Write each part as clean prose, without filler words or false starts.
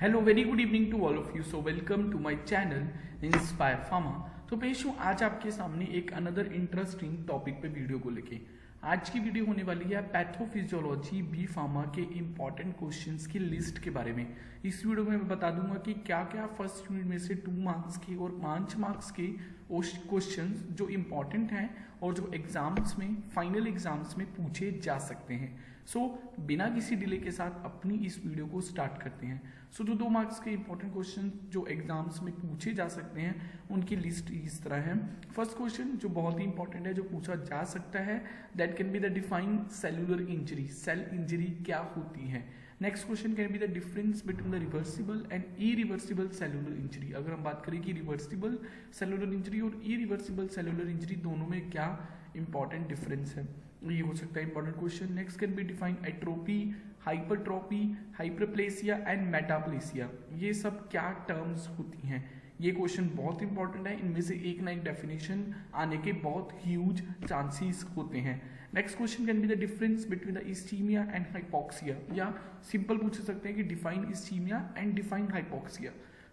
Hello very good evening to all of you. So welcome to my channel Inspire Pharma. तो पेश हूँ आज आपके सामने एक अनदर इंटरेस्टिंग टॉपिक पे वीडियो को लेके। आज की वीडियो होने वाली है पैथोफिजियोलॉजी बी फार्मा के इंपॉर्टेंट क्वेश्चंस की लिस्ट के बारे में। इस वीडियो में मैं बता दूंगा कि क्या क्या फर्स्ट यूनिट में से 2 मार्क्स के और 5 मार्क्स के क्वेश्चंस जो इंपॉर्टेंट हैं और जो एग्जाम्स में फाइनल एग्जाम्स में पूछे जा सकते हैं। सो बिना किसी डिले के साथ अपनी इस वीडियो को स्टार्ट करते हैं। सो जो 2 मार्क्स के इंपॉर्टेंट क्वेश्चन जो एग्जाम्स में पूछे जा सकते हैं उनकी लिस्ट इस तरह है। फर्स्ट क्वेश्चन जो बहुत ही इंपॉर्टेंट है, जो पूछा जा सकता है, that can be the define cellular injury. Cell injury क्या होती है। Next question can be the difference between the reversible and irreversible cellular injury. अगर हम बात करें कि रिवर्सिबल सेलुलर इंजरी और इरिवर्सिबल सेलुलर इंजरी दोनों में क्या इंपॉर्टेंट डिफरेंस है, ये हो सकता है important question. Next can be define atrophy, hypertrophy, hyperplasia and metaplasia. ये सब क्या टर्म्स होती हैं, ये क्वेश्चन बहुत इंपॉर्टेंट है। इनमें से एक ना एक डेफिनेशन आने के बहुत ह्यूज चांसेस होते हैं। Next question can be the difference between the ischemia and hypoxia, या सिंपल पूछ सकते हैं कि define ischemia and define hypoxia.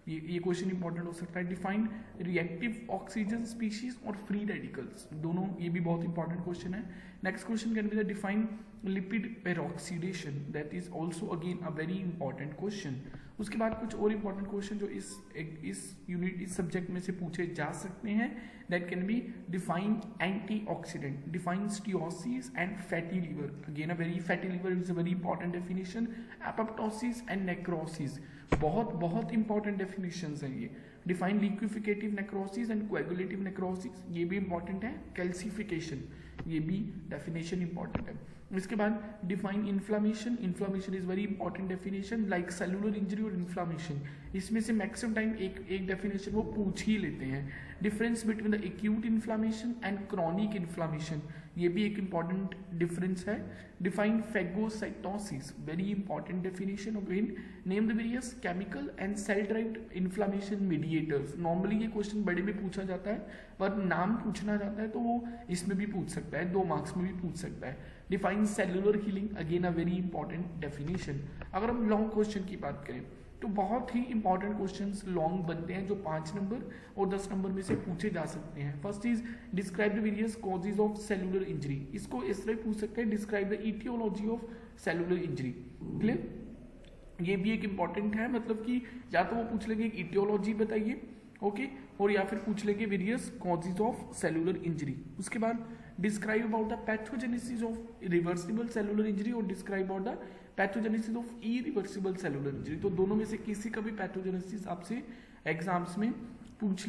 ये क्वेश्चन इंपॉर्टेंट हो सकता है। डिफाइन रिएक्टिव ऑक्सीजन स्पीशीज और फ्री रेडिकल्स, दोनों ये भी बहुत इंपॉर्टेंट क्वेश्चन है। Next question can be the define lipid peroxidation, that is also again a very important question. उसके बाद कुछ और इंपॉर्टेंट क्वेश्चन जो इस सब्जेक्ट में से पूछे जा सकते हैं, that can be define antioxidant, define steatosis and fatty liver. Again a very fatty liver is a very important definition. Apoptosis and necrosis, बहुत इंपॉर्टेंट डेफिनेशंस हैं ये। Define liquefactive necrosis and coagulative necrosis, ये भी important है। Calcification, ये भी definition important है। इसके बाद define inflammation, inflammation is very important definition like cellular injury और इन्फ्लामेशन। इसमें से मैक्सिमम टाइम एक डेफिनेशन वो पूछ ही लेते हैं। Difference between the acute inflammation and chronic inflammation, ये भी एक इंपॉर्टेंट डिफरेंस है। Define phagocytosis, very important definition. Again name the various chemical and cell derived inflammation mediators. Normally ये क्वेश्चन बड़े में पूछा जाता है, पर नाम पूछना चाहता है तो वो इसमें भी पूछ सकता है, 2 मार्क्स में भी पूछ सकता है। Define cellular healing, again a very important definition. अगर हम लॉन्ग क्वेश्चन की बात करें तो बहुत ही इंपॉर्टेंट क्वेश्चंस लॉन्ग बनते हैं जो 5 नंबर और 10 नंबर में से पूछे जा सकते हैं। First is describe the various causes of cellular injury. इसको इस तरह पूछ सकते हैं, describe the aetiology of cellular injury. Clear, ये भी एक इंपॉर्टेंट है, मतलब कि या तो वो पूछ लेंगे इटियोलॉजी बताइए, ओके, और या फिर पूछ लेंगे various causes of cellular injury. उसके बाद describe about the pathogenesis of reversible cellular injury और describe about the pathogenesis of irreversible cellular injury. तो दोनों में से किसी का भी पैथोजेनेसिस आपसे एग्जाम्स में पूछ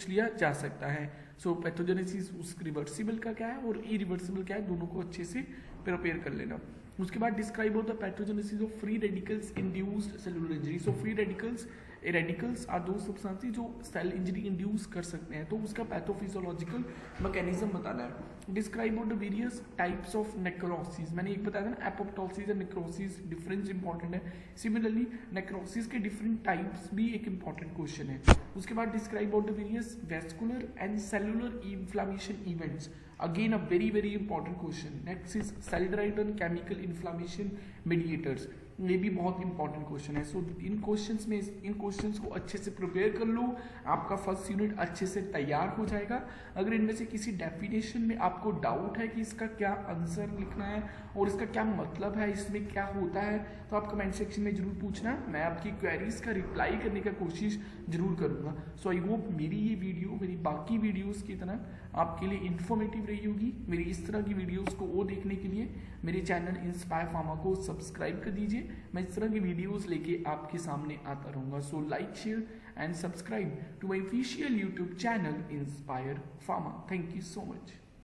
लिया जा सकता है। सो पैथोजेनेसिस उस रिवर्सिबल का क्या है और इरिवर्सिबल क्या है, दोनों को अच्छे से प्रिपेयर कर लेना। उसके बाद describe out the pathogenesis of free radicals induced cellular injury. So free radicals are दो सब्सटेंसेस जो सेल इंजरी इंड्यूस कर सकते हैं, तो उसका पैथोफिजियोलॉजिकल मैकेनिज्म बताना है। Describe out the various types of necrosis, मैंने एक बताया था ना, apoptosis and necrosis, difference important है। सिमिलरली नेक्रोसिस के डिफरेंट टाइप्स भी एक इंपॉर्टेंट क्वेश्चन है। उसके बाद describe out the various vascular and cellular inflammation events, again a very important question. Next is cell derived and chemical inflammation mediators, ये भी बहुत इंपॉर्टेंट क्वेश्चन है। सो इन क्वेश्चंस को अच्छे से प्रिपेयर कर लो, आपका फर्स्ट यूनिट अच्छे से तैयार हो जाएगा। अगर इनमें से किसी डेफिनेशन में आपको डाउट है कि इसका क्या आंसर लिखना है और इसका क्या मतलब है, इसमें क्या होता है, तो आप कमेंट सेक्शन में जरूर पूछना, मैं आपकी क्वेरीज का रिप्लाई करने का कोशिश जरूर करूंगा। सो आई होप मेरी ये वीडियो मेरी बाकी वीडियोस की तरह आपके लिए इन्फॉर्मेटिव रही होगी। मेरी इस तरह की वीडियोस को और देखने के लिए मेरे चैनल इंस्पायर फार्मा को सब्सक्राइब कर दीजिए। मैं इस तरह की वीडियोस लेके आपके सामने आता रहूंगा। So like, share and subscribe to my official YouTube channel Inspire Pharma. Thank you so much.